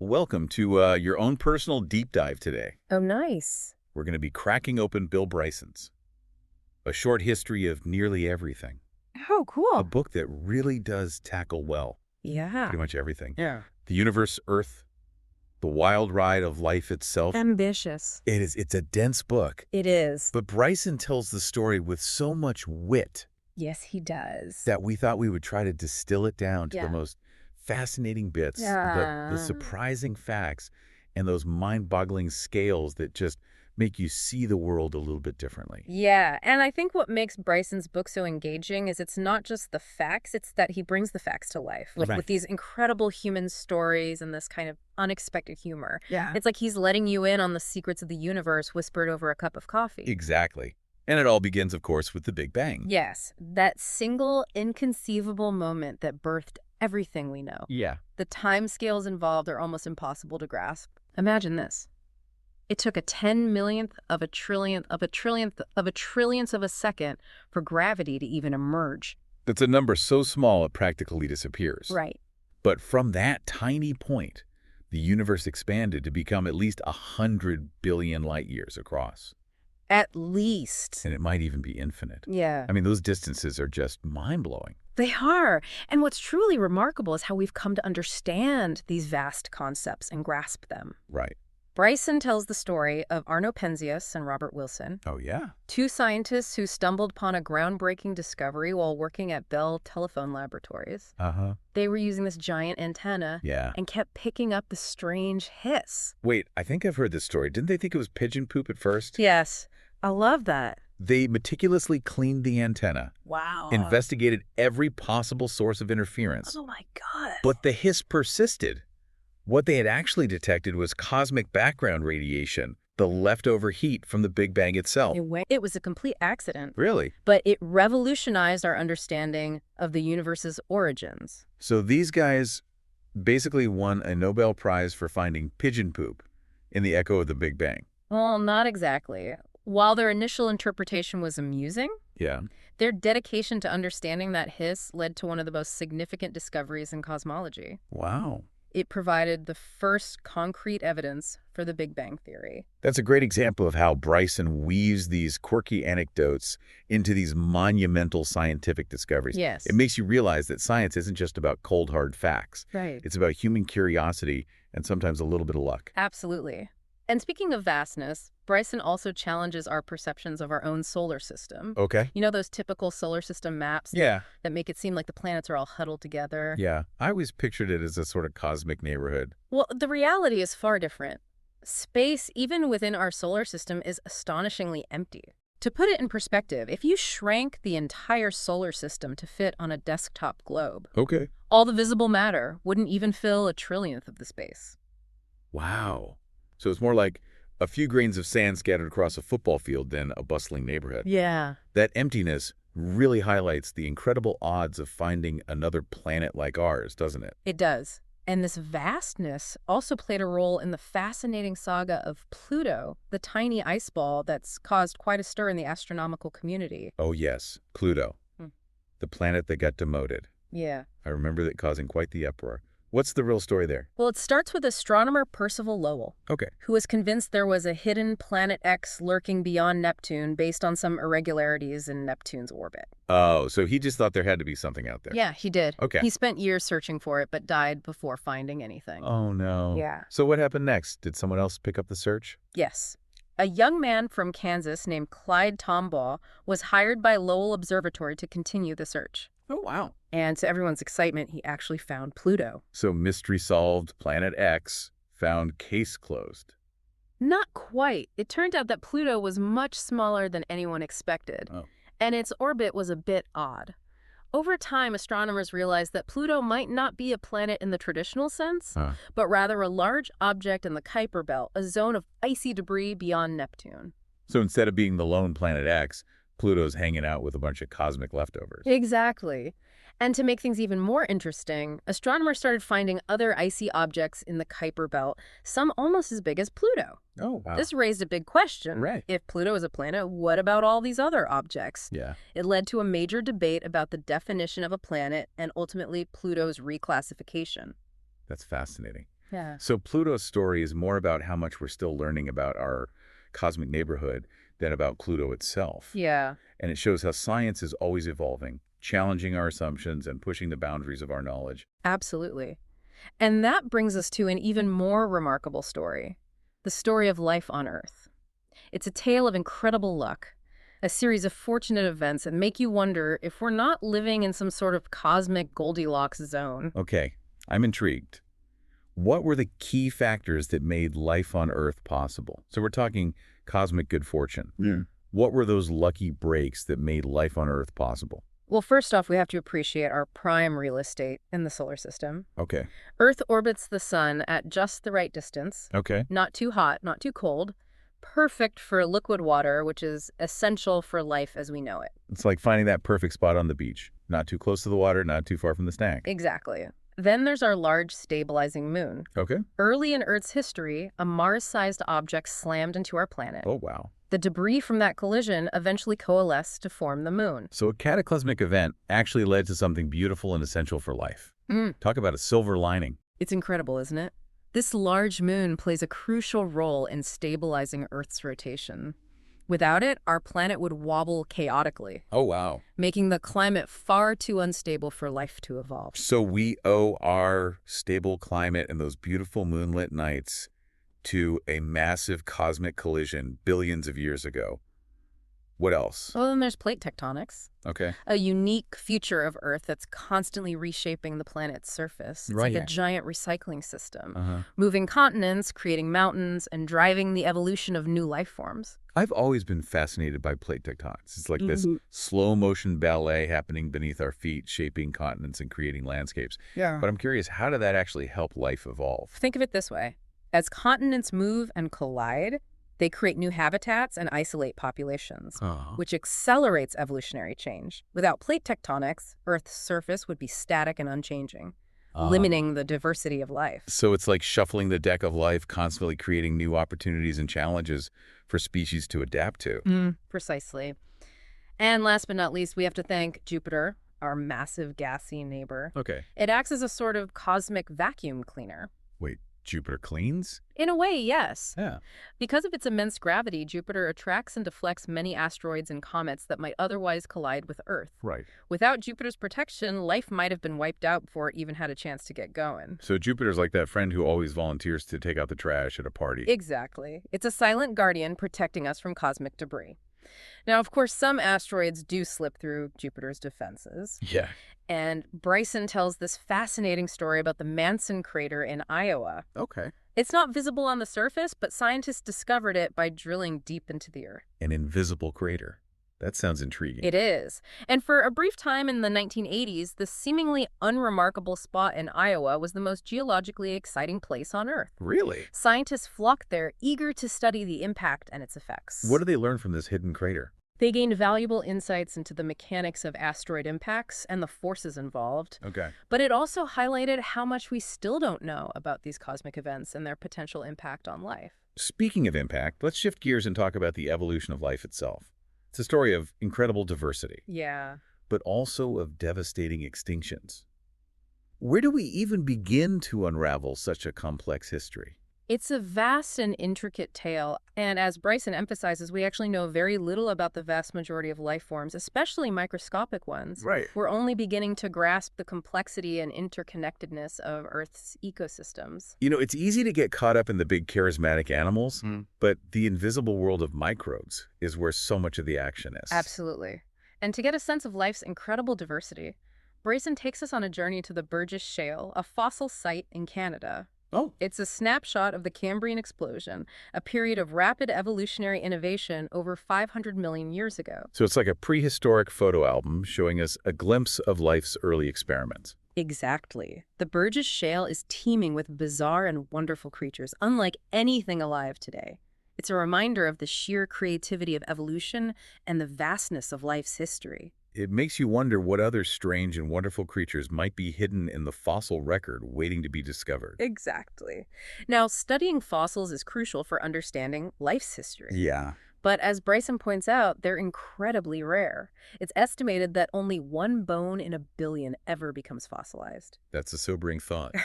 Welcome to your own personal deep dive today. Oh, nice. We're going to be cracking open Bill Bryson's A Short History of Nearly Everything, Oh, a cool. book that really does tackle, well, Yeah. pretty much everything. Yeah. The universe, Earth, the wild ride of life itself. Ambitious. It's a dense book, It is. but Bryson tells the story with so much wit Yes, he does. that we thought we would try to distill it down to the Yeah. most fascinating bits, the Yeah. surprising facts, and those mind-boggling scales that just make you see the world a little bit differently. Yeah, and I think what makes Bryson's book so engaging is it's not just the facts, it's that he brings the facts to life, like Right. with these incredible human stories and this kind of unexpected humor. Yeah. It's like he's letting you in on the secrets of the universe whispered over a cup of coffee. Exactly. And it all begins, of course, with the Big Bang. Yes, that single inconceivable moment that birthed everything we know. Yeah. The timescales involved are almost impossible to grasp. Imagine this. It took a 10 millionth of a trillionth of a trillionth of a trillionth of a second for gravity to even emerge. That's a number so small it practically disappears. Right. But from that tiny point, the universe expanded to become at least 100 billion light years across. At least. And it might even be infinite. Yeah. I mean, those distances are just mind-blowing. They are. And what's truly remarkable is how we've come to understand these vast concepts and grasp them. Right. Bryson tells the story of Arno Penzias and Robert Wilson, Oh, yeah? two scientists who stumbled upon a groundbreaking discovery while working at Bell Telephone Laboratories. Uh-huh. They were using this giant antenna Yeah. and kept picking up the strange hiss. Wait, I think I've heard this story. Didn't they think it was pigeon poop at first? Yes, I love that. They meticulously cleaned the antenna, Wow. investigated every possible source of interference, Oh my God. but the hiss persisted. What they had actually detected was cosmic background radiation, the leftover heat from the Big Bang itself. It was a complete accident, Really? but it revolutionized our understanding of the universe's origins. So these guys basically won a Nobel Prize for finding pigeon poop in the echo of the Big Bang. Well, not exactly. While their initial interpretation was amusing, Yeah. their dedication to understanding that hiss led to one of the most significant discoveries in cosmology. Wow. It provided the first concrete evidence for the Big Bang theory. That's a great example of how Bryson weaves these quirky anecdotes into these monumental scientific discoveries. Yes. It makes you realize that science isn't just about cold, hard facts. Right. It's about human curiosity and sometimes a little bit of luck. Absolutely. And speaking of vastness, Bryson also challenges our perceptions of our own solar system. Okay. You know those typical solar system maps Yeah. that make it seem like the planets are all huddled together? Yeah. I always pictured it as a sort of cosmic neighborhood. Well, the reality is far different. Space, even within our solar system, is astonishingly empty. To put it in perspective, if you shrank the entire solar system to fit on a desktop globe, Okay. all the visible matter wouldn't even fill a trillionth of the space. Wow. So it's more like a few grains of sand scattered across a football field than a bustling neighborhood. Yeah. That emptiness really highlights the incredible odds of finding another planet like ours, doesn't it? It does. And this vastness also played a role in the fascinating saga of Pluto, the tiny ice ball that's caused quite a stir in the astronomical community. Oh, yes. Pluto. Hmm. The planet that got demoted. Yeah. I remember that causing quite the uproar. What's the real story there? Well, it starts with astronomer Percival Lowell, Okay. who was convinced there was a hidden planet X lurking beyond Neptune based on some irregularities in Neptune's orbit. Oh, so he just thought there had to be something out there. Yeah, he did. Okay. He spent years searching for it, but died before finding anything. Oh, no. Yeah. So what happened next? Did someone else pick up the search? Yes. A young man from Kansas named Clyde Tombaugh was hired by Lowell Observatory to continue the search. Oh, wow. And to everyone's excitement, he actually found Pluto. So mystery solved, Planet X, found, case closed. Not quite. It turned out that Pluto was much smaller than anyone expected, Oh. and its orbit was a bit odd. Over time, astronomers realized that Pluto might not be a planet in the traditional sense, Huh. but rather a large object in the Kuiper Belt, a zone of icy debris beyond Neptune. So instead of being the lone Planet X, Pluto's hanging out with a bunch of cosmic leftovers. Exactly. And to make things even more interesting, astronomers started finding other icy objects in the Kuiper Belt, some almost as big as Pluto. Oh, wow. This raised a big question. Right. If Pluto is a planet, what about all these other objects? Yeah. It led to a major debate about the definition of a planet and ultimately Pluto's reclassification. That's fascinating. Yeah. So Pluto's story is more about how much we're still learning about our cosmic neighborhood than about Pluto itself. Yeah. And it shows how science is always evolving, challenging our assumptions and pushing the boundaries of our knowledge. Absolutely. And that brings us to an even more remarkable story, the story of life on Earth. It's a tale of incredible luck, a series of fortunate events that make you wonder if we're not living in some sort of cosmic Goldilocks zone. Okay, I'm intrigued. What were the key factors that made life on Earth possible? So we're talking cosmic good fortune. Yeah. What were those lucky breaks that made life on Earth possible? Well, first off, we have to appreciate our prime real estate in the solar system. Okay. Earth orbits the sun at just the right distance, Okay. not too hot, not too cold, perfect for liquid water, which is essential for life as we know it. It's like finding that perfect spot on the beach. Not too close to the water, not too far from the snack. Exactly. Then there's our large stabilizing moon. Okay. Early in Earth's history, a Mars-sized object slammed into our planet. Oh, wow. The debris from that collision eventually coalesced to form the moon. So a cataclysmic event actually led to something beautiful and essential for life. Talk about a silver lining. It's incredible, isn't it? This large moon plays a crucial role in stabilizing Earth's rotation. Without it, our planet would wobble chaotically, Oh, wow. making the climate far too unstable for life to evolve. So we owe our stable climate and those beautiful moonlit nights to a massive cosmic collision billions of years ago. What else? Well, then there's plate tectonics, Okay. a unique feature of Earth that's constantly reshaping the planet's surface. It's like a Right. giant recycling system, Uh-huh. moving continents, creating mountains, and driving the evolution of new life forms. I've always been fascinated by plate tectonics. It's like this Mhm. slow motion ballet happening beneath our feet, shaping continents and creating landscapes. Yeah. But I'm curious, how did that actually help life evolve? Think of it this way. As continents move and collide, they create new habitats and isolate populations, which accelerates evolutionary change. Without plate tectonics, Earth's surface would be static and unchanging, limiting the diversity of life. So it's like shuffling the deck of life, constantly creating new opportunities and challenges for species to adapt to. Precisely. And last but not least, we have to thank Jupiter, our massive gassy neighbor. Okay. It acts as a sort of cosmic vacuum cleaner. Wait, Jupiter cleans? In a way, yes. Yeah. Because of its immense gravity, Jupiter attracts and deflects many asteroids and comets that might otherwise collide with Earth. Right. Without Jupiter's protection, life might have been wiped out before it even had a chance to get going. So Jupiter's like that friend who always volunteers to take out the trash at a party. Exactly. It's a silent guardian protecting us from cosmic debris. Now, of course, some asteroids do slip through Jupiter's defenses. Yeah. And Bryson tells this fascinating story about the Manson crater in Iowa. Okay. It's not visible on the surface, but scientists discovered it by drilling deep into the Earth. An invisible crater. That sounds intriguing. It is. And for a brief time in the 1980s, the seemingly unremarkable spot in Iowa was the most geologically exciting place on Earth. Really? Scientists flocked there, eager to study the impact and its effects. What do they learn from this hidden crater? They gained valuable insights into the mechanics of asteroid impacts and the forces involved. Okay. But it also highlighted how much we still don't know about these cosmic events and their potential impact on life. Speaking of impact, let's shift gears and talk about the evolution of life itself. It's a story of incredible diversity, Yeah. but also of devastating extinctions. Where do we even begin to unravel such a complex history? It's a vast and intricate tale, and as Bryson emphasizes, we actually know very little about the vast majority of life forms, especially microscopic ones. Right. We're only beginning to grasp the complexity and interconnectedness of Earth's ecosystems. You know, it's easy to get caught up in the big charismatic animals, Mm. but the invisible world of microbes is where so much of the action is. Absolutely. And to get a sense of life's incredible diversity, Bryson takes us on a journey to the Burgess Shale, a fossil site in Canada. Oh. It's a snapshot of the Cambrian explosion, a period of rapid evolutionary innovation over 500 million years ago. So it's like a prehistoric photo album showing us a glimpse of life's early experiments. Exactly. The Burgess Shale is teeming with bizarre and wonderful creatures, unlike anything alive today. It's a reminder of the sheer creativity of evolution and the vastness of life's history. It makes you wonder what other strange and wonderful creatures might be hidden in the fossil record waiting to be discovered. Exactly. Now, studying fossils is crucial for understanding life's history. Yeah. But as Bryson points out, they're incredibly rare. It's estimated that only one bone in a billion ever becomes fossilized. That's a sobering thought.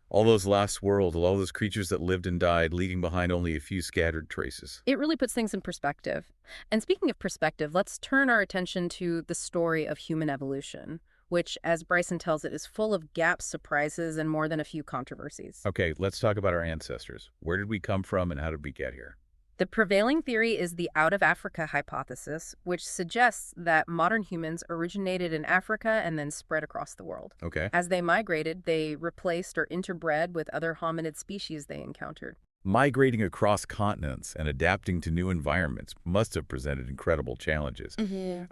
All those lost world, all those creatures that lived and died, leaving behind only a few scattered traces. It really puts things in perspective. And speaking of perspective, let's turn our attention to the story of human evolution, which, as Bryson tells it, is full of gaps, surprises, and more than a few controversies. Okay, let's talk about our ancestors. Where did we come from and how did we get here? The prevailing theory is the out of Africa hypothesis, which suggests that modern humans originated in Africa and then spread across the world. Okay. As they migrated, they replaced or interbred with other hominid species they encountered. Migrating across continents and adapting to new environments must have presented incredible challenges.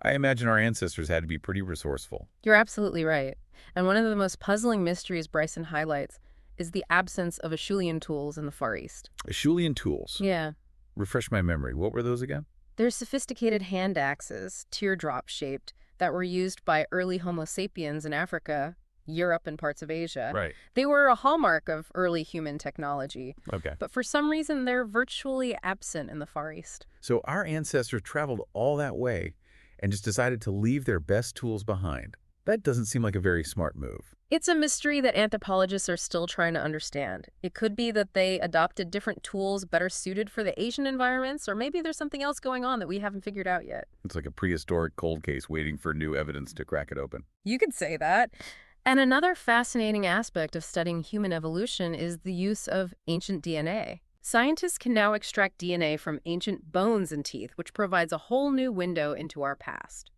I imagine our ancestors had to be pretty resourceful. You're absolutely right. And one of the most puzzling mysteries Bryson highlights is the absence of Acheulean tools in the Far East. Acheulean tools. Yeah. Refresh my memory. What were those again? They're sophisticated hand axes, teardrop-shaped, that were used by early Homo sapiens in Africa, Europe, and parts of Asia. Right. They were a hallmark of early human technology, Okay. but for some reason they're virtually absent in the Far East. So our ancestors traveled all that way and just decided to leave their best tools behind. That doesn't seem like a very smart move. It's a mystery that anthropologists are still trying to understand. It could be that they adopted different tools better suited for the Asian environments, or maybe there's something else going on that we haven't figured out yet. It's like a prehistoric cold case waiting for new evidence to crack it open. You could say that. And another fascinating aspect of studying human evolution is the use of ancient DNA. Scientists can now extract DNA from ancient bones and teeth, which provides a whole new window into our past.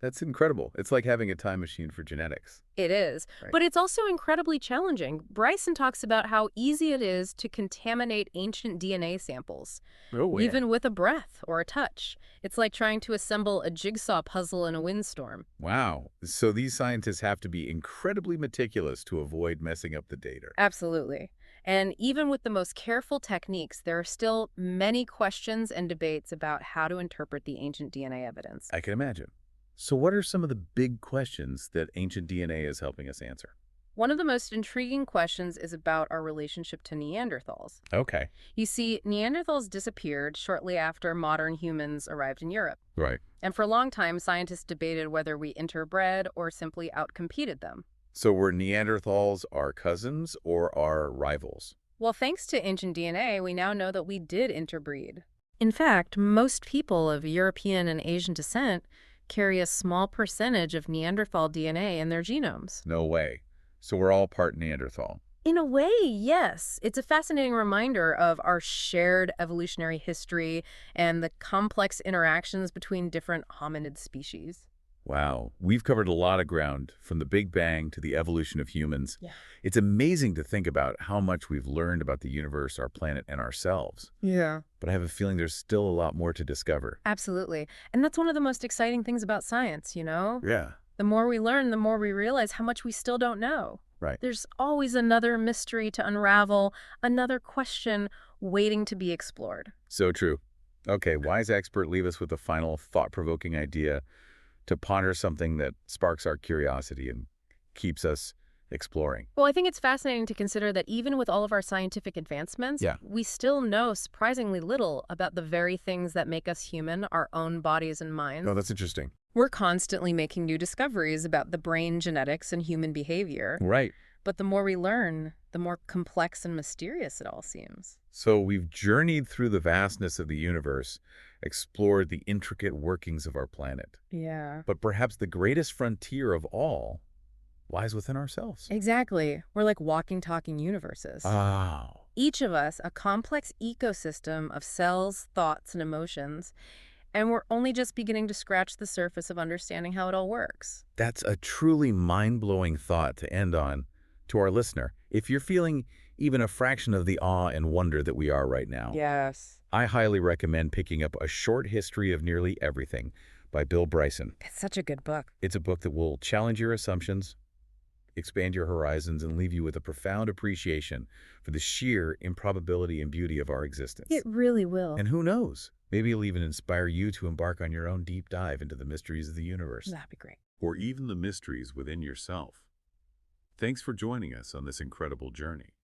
That's incredible. It's like having a time machine for genetics. It is, Right. but it's also incredibly challenging. Bryson talks about how easy it is to contaminate ancient DNA samples, Oh, even with a breath or a touch. It's like trying to assemble a jigsaw puzzle in a windstorm. Wow. So these scientists have to be incredibly meticulous to avoid messing up the data. Absolutely. And even with the most careful techniques, there are still many questions and debates about how to interpret the ancient DNA evidence. I can imagine. So what are some of the big questions that ancient DNA is helping us answer? One of the most intriguing questions is about our relationship to Neanderthals. Okay. You see, Neanderthals disappeared shortly after modern humans arrived in Europe. Right. And for a long time, scientists debated whether we interbred or simply outcompeted them. So were Neanderthals our cousins or our rivals? Well, thanks to ancient DNA, we now know that we did interbreed. In fact, most people of European and Asian descent carry a small percentage of Neanderthal DNA in their genomes. No way. So we're all part Neanderthal. In a way, yes. It's a fascinating reminder of our shared evolutionary history and the complex interactions between different hominid species. Wow. We've covered a lot of ground, from the Big Bang to the evolution of humans. Yeah. It's amazing to think about how much we've learned about the universe, our planet, and ourselves. Yeah. But I have a feeling there's still a lot more to discover. Absolutely. And that's one of the most exciting things about science, you know? Yeah. The more we learn, the more we realize how much we still don't know. Right. There's always another mystery to unravel, another question waiting to be explored. So true. Okay, wise expert, leave us with a final thought-provoking idea to ponder something that sparks our curiosity and keeps us exploring. Well, I think it's fascinating to consider that even with all of our scientific advancements, we still know surprisingly little about the very things that make us human, our own bodies and minds. Oh, that's interesting. We're constantly making new discoveries about the brain, genetics, and human behavior. Right. But the more we learn, the more complex and mysterious it all seems. So we've journeyed through the vastness of the universe, explored the intricate workings of our planet. Yeah. But perhaps the greatest frontier of all lies within ourselves. Exactly. We're like walking, talking universes. Wow. Each of us a complex ecosystem of cells, thoughts, and emotions. And we're only just beginning to scratch the surface of understanding how it all works. That's a truly mind-blowing thought to end on. To our listener, if you're feeling even a fraction of the awe and wonder that we are right now, Yes. I highly recommend picking up A Short History of Nearly Everything by Bill Bryson. It's such a good book. It's a book that will challenge your assumptions, expand your horizons, and leave you with a profound appreciation for the sheer improbability and beauty of our existence. It really will. And who knows, maybe it'll even inspire you to embark on your own deep dive into the mysteries of the universe. That'd be great. Or even the mysteries within yourself. Thanks for joining us on this incredible journey.